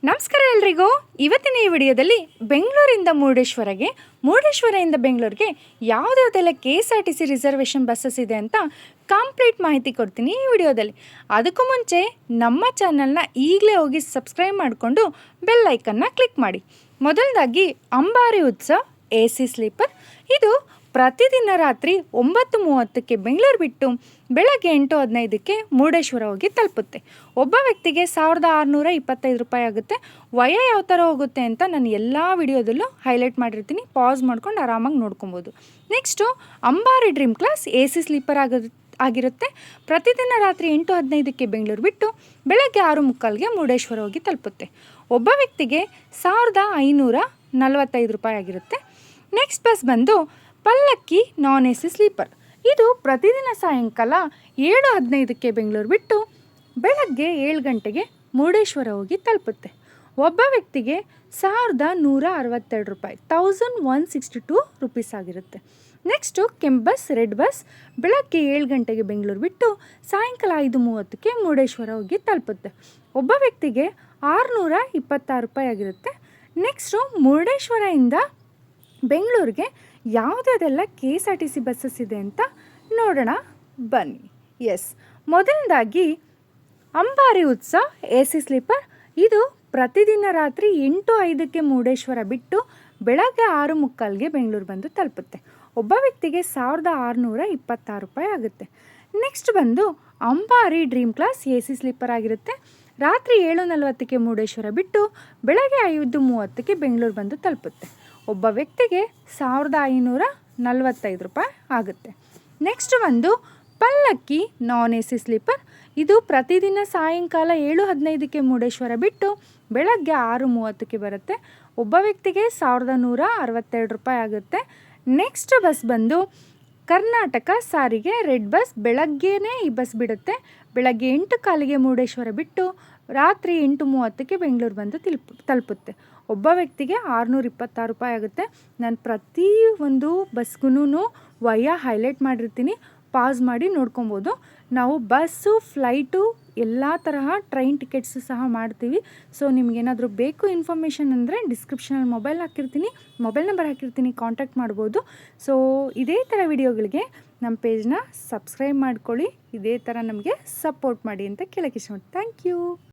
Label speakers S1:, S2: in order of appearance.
S1: ನಮಸ್ಕಾರ ಎಲ್ರಿಗೂ. ಇವತ್ತಿನ ಈ ವಿಡಿಯೋದಲ್ಲಿ ಬೆಂಗಳೂರಿಂದ ಮುರುಡೇಶ್ವರಗೆ, ಮುರುಡೇಶ್ವರದಿಂದ ಬೆಂಗಳೂರಿಗೆ ಯಾವುದ್ಯಾವುದೆಲ್ಲ KSRTC ರಿಸರ್ವೇಷನ್ ಬಸ್ಸಸ್ ಇದೆ ಅಂತ ಕಂಪ್ಲೀಟ್ ಮಾಹಿತಿ ಕೊಡ್ತೀನಿ ಈ ವಿಡಿಯೋದಲ್ಲಿ. ಅದಕ್ಕೂ ಮುಂಚೆ ನಮ್ಮ ಚಾನಲ್ನ ಈಗಲೇ ಹೋಗಿ ಸಬ್ಸ್ಕ್ರೈಬ್ ಮಾಡಿಕೊಂಡು ಬೆಲ್ ಐಕನ್ನ ಕ್ಲಿಕ್ ಮಾಡಿ. ಮೊದಲದಾಗಿ ಅಂಬಾರಿ ಉತ್ಸವ AC ಸ್ಲೀಪರ್. ಇದು ಪ್ರತಿದಿನ ರಾತ್ರಿ 9:30ಕ್ಕೆ ಬೆಂಗಳೂರು ಬಿಟ್ಟು ಬೆಳಗ್ಗೆ 8:15ಕ್ಕೆ ಮುರುಡೇಶ್ವರ ಹೋಗಿ ತಲುಪುತ್ತೆ. ಒಬ್ಬ ವ್ಯಕ್ತಿಗೆ 1625 ರೂಪಾಯಿ ಆಗುತ್ತೆ. ವಯ ಯಾವ ಥರ ಹೋಗುತ್ತೆ ಅಂತ ನಾನು ಎಲ್ಲ ವಿಡಿಯೋದಲ್ಲೂ ಹೈಲೈಟ್ ಮಾಡಿರ್ತೀನಿ, ಪಾಸ್ ಮಾಡ್ಕೊಂಡು ಆರಾಮಾಗಿ ನೋಡ್ಕೊಬೋದು. ನೆಕ್ಸ್ಟು ಅಂಬಾರಿ ಡ್ರೀಮ್ ಕ್ಲಾಸ್ AC ಸ್ಲೀಪರ್ ಆಗಿರುತ್ತೆ. ಪ್ರತಿದಿನ ರಾತ್ರಿ 8:15ಕ್ಕೆ ಬೆಂಗಳೂರು ಬಿಟ್ಟು ಬೆಳಗ್ಗೆ 6:45ಗೆ ಮುರುಡೇಶ್ವರ ಹೋಗಿ ತಲುಪುತ್ತೆ. ಒಬ್ಬ ವ್ಯಕ್ತಿಗೆ 1545 ರೂಪಾಯಿ ಆಗಿರುತ್ತೆ. ನೆಕ್ಸ್ಟ್ ಬಸ್ ಬಂದು ಪಲ್ಲಕ್ಕಿ ನಾನ್ AC ಸ್ಲೀಪರ್. ಇದು ಪ್ರತಿದಿನ ಸಾಯಂಕಾಲ 7:15ಕ್ಕೆ ಬೆಂಗಳೂರು ಬಿಟ್ಟು ಬೆಳಗ್ಗೆ 7 ಗಂಟೆಗೆ ಮುರುಡೇಶ್ವರ ಹೋಗಿ ತಲುಪುತ್ತೆ. ಒಬ್ಬ ವ್ಯಕ್ತಿಗೆ 1162 ರೂಪಾಯಿ 1162 ರುಪೀಸ್ ಆಗಿರುತ್ತೆ. ನೆಕ್ಸ್ಟು ಕೆಂಪು ಬಸ್ ರೆಡ್ ಬಸ್ ಬೆಳಗ್ಗೆ 7 ಗಂಟೆಗೆ ಬೆಂಗಳೂರು ಬಿಟ್ಟು ಸಾಯಂಕಾಲ 5:30ಕ್ಕೆ ಮುರುಡೇಶ್ವರ ಹೋಗಿ ತಲುಪುತ್ತೆ. ಒಬ್ಬ ವ್ಯಕ್ತಿಗೆ 626 ರೂಪಾಯಿ ಆಗಿರುತ್ತೆ. ನೆಕ್ಸ್ಟು ಮುರುಡೇಶ್ವರದಿಂದ ಬೆಂಗಳೂರಿಗೆ ಯಾವುದೆಲ್ಲ KSRTC ಬಸ್ಸಸ್ ಇದೆ ಅಂತ ನೋಡೋಣ ಬನ್ನಿ. ಮೊದಲನೇದಾಗಿ ಅಂಬಾರಿ ಉತ್ಸವ AC ಸ್ಲೀಪರ್. ಇದು ಪ್ರತಿದಿನ ರಾತ್ರಿ 8:05ಕ್ಕೆ ಮುರುಡೇಶ್ವರ ಬಿಟ್ಟು ಬೆಳಗ್ಗೆ 6:45ಗೆ ಬೆಂಗಳೂರು ಬಂದು ತಲುಪುತ್ತೆ. ಒಬ್ಬ ವ್ಯಕ್ತಿಗೆ 1626 ರೂಪಾಯಿ ಆಗುತ್ತೆ. ನೆಕ್ಸ್ಟ್ ಬಂದು ಅಂಬಾರಿ ಡ್ರೀಮ್ ಕ್ಲಾಸ್ AC ಸ್ಲೀಪರ್ ಆಗಿರುತ್ತೆ. ರಾತ್ರಿ 7:40ಕ್ಕೆ ಮುರುಡೇಶ್ವರ ಬಿಟ್ಟು ಬೆಳಗ್ಗೆ 5:30ಕ್ಕೆ ಬೆಂಗಳೂರು ಬಂದು ತಲುಪುತ್ತೆ. ಒಬ್ಬ ವ್ಯಕ್ತಿಗೆ 1545 ರೂಪಾಯಿ ಆಗುತ್ತೆ. ನೆಕ್ಸ್ಟ್ ಬಂದು ಪಲ್ಲಕ್ಕಿ ನಾನ್ AC ಸ್ಲೀಪರ್. ಇದು ಪ್ರತಿದಿನ ಸಾಯಂಕಾಲ 7:15ಕ್ಕೆ ಮುರುಡೇಶ್ವರ ಬಿಟ್ಟು ಬೆಳಗ್ಗೆ 6:30ಕ್ಕೆ ಬರುತ್ತೆ. ಒಬ್ಬ ವ್ಯಕ್ತಿಗೆ 1162 ರೂಪಾಯಿ ಆಗುತ್ತೆ. ನೆಕ್ಸ್ಟ್ ಬಸ್ ಬಂದು ಕರ್ನಾಟಕ ಸಾರಿಗೆ ರೆಡ್ ಬಸ್. ಬೆಳಗ್ಗೆನೇ ಈ ಬಸ್ ಬಿಡುತ್ತೆ. ಬೆಳಗ್ಗೆ 8:15ಕ್ಕೆ ಮುರುಡೇಶ್ವರ ಬಿಟ್ಟು ರಾತ್ರಿ 8:30ಕ್ಕೆ ಬೆಂಗಳೂರು ಬಂದು ತಲುಪುತ್ತೆ. ಒಬ್ಬ ವ್ಯಕ್ತಿಗೆ 626 ರೂಪಾಯಿ ಆಗುತ್ತೆ. ನಾನು ಪ್ರತಿ ಒಂದು ಬಸ್ಗೂ ವಯ ಹೈಲೈಟ್ ಮಾಡಿರ್ತೀನಿ, ಪಾಸ್ ಮಾಡಿ ನೋಡ್ಕೊಬೋದು. ನಾವು ಬಸ್ಸು ಫ್ಲೈಟು ಎಲ್ಲ ತರಹ ಟ್ರೈನ್ ಟಿಕೆಟ್ಸು ಸಹ ಮಾಡ್ತೀವಿ. ಸೊ ನಿಮಗೇನಾದರೂ ಬೇಕು ಇನ್ಫಾರ್ಮೇಷನ್ ಅಂದರೆ ಡಿಸ್ಕ್ರಿಪ್ಷನಲ್ಲಿ ಮೊಬೈಲ್ ನಂಬರ್ ಹಾಕಿರ್ತೀನಿ, ಕಾಂಟ್ಯಾಕ್ಟ್ ಮಾಡ್ಬೋದು. ಸೊ ಇದೇ ಥರ ವಿಡಿಯೋಗಳಿಗೆ ನಮ್ಮ ಪೇಜ್ನ ಸಬ್ಸ್ಕ್ರೈಬ್ ಮಾಡ್ಕೊಳ್ಳಿ. ಇದೇ ಥರ ನಮಗೆ ಸಪೋರ್ಟ್ ಮಾಡಿ ಅಂತ ಕೇಳೋಕ್ಕೆ ಇಷ್ಟಪಡ್ತೀನಿ. Thank you.